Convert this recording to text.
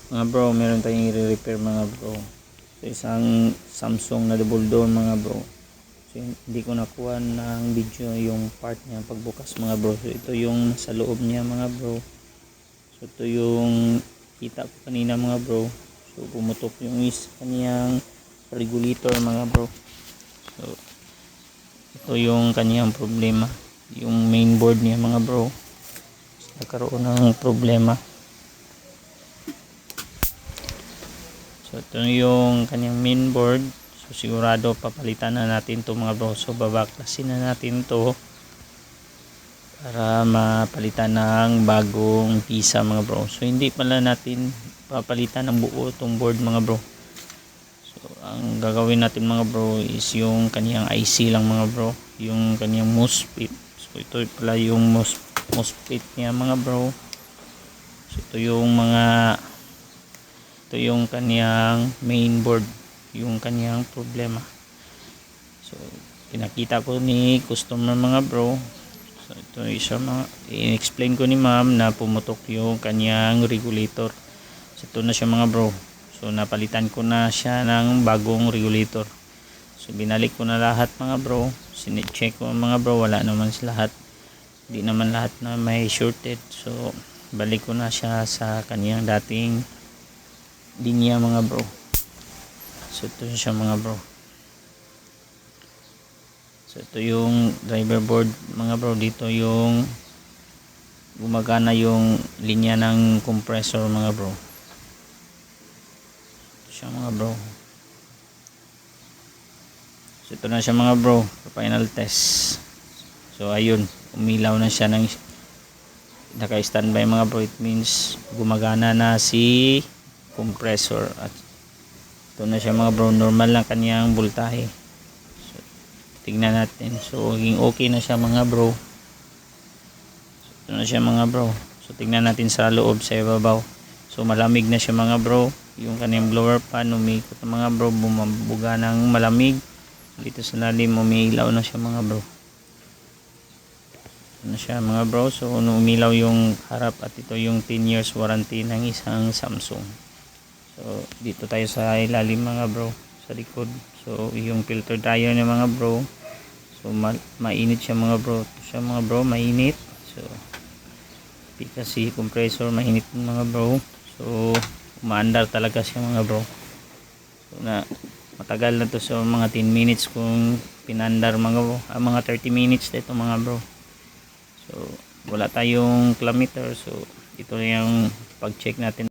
Mga bro, meron tayong i-repair mga bro. So, isang Samsung na double door mga bro. So, hindi ko nakuha ng video yung part niya pagbukas mga bro. So, ito yung sa loob niya mga bro. So, ito yung kita ko kanina mga bro. So, pumutok yung kanyang regulator mga bro. So, ito yung kanyang problema. Yung mainboard niya mga bro. So, nagkaroon ng problema. So ito yung kanyang mainboard. So sigurado papalitan na natin to mga bro. So babaklasin na natin to para mapalitan ng bagong pisa mga bro. So hindi pala natin papalitan ng buo itong board mga bro. So ang gagawin natin mga bro is yung kanyang IC lang mga bro. Yung kanyang MOSFET. So ito pala yung MOSFET niya mga bro. So ito yung kanyang mainboard, yung kanyang problema. So pinakita ko ni customer mga bro. So ito isa i-explain ko ni ma'am na pumutok yung kanyang regulator. So ito na siya mga bro. So napalitan ko na siya ng bagong regulator. So binalik ko na lahat mga bro. Sinecheck ko mga bro, wala naman sa lahat. Hindi naman lahat na may shorted. So balik ko na siya sa kanyang dating linya mga bro. So ito siya mga bro. So ito yung driver board mga bro. Dito yung gumagana yung linya ng compressor mga bro. Ito siya mga bro. So ito na siya mga bro, final test. So ayun, umilaw na siya ng naka-standby mga bro. It means gumagana na si compressor. At ito na siya mga bro, normal lang kanyang voltahe. So tignan natin. So okay na siya mga bro. So, ito na siya mga bro. So tignan natin sa loob, sa ibabaw. So malamig na siya mga bro. Yung kanyang blower pan umikot na mga bro, bumabuga ng malamig. Dito sa lalim umiilaw na siya mga bro. Ito na siya mga bro. So umilaw yung harap at ito yung 10 years warranty ng isang Samsung. So dito tayo sa ilalim mga bro, sa likod. So yung filter dryer niya mga bro. So mainit siya mga bro. Ito siya mga bro, mainit. So kasi compressor mainit mga bro. So umaandar talaga siya mga bro. So matagal na to, so mga 10 minutes kung pinandar mga bro. Mga 30 minutes dito mga bro. So wala tayong kilometer. So ito yung pag check natin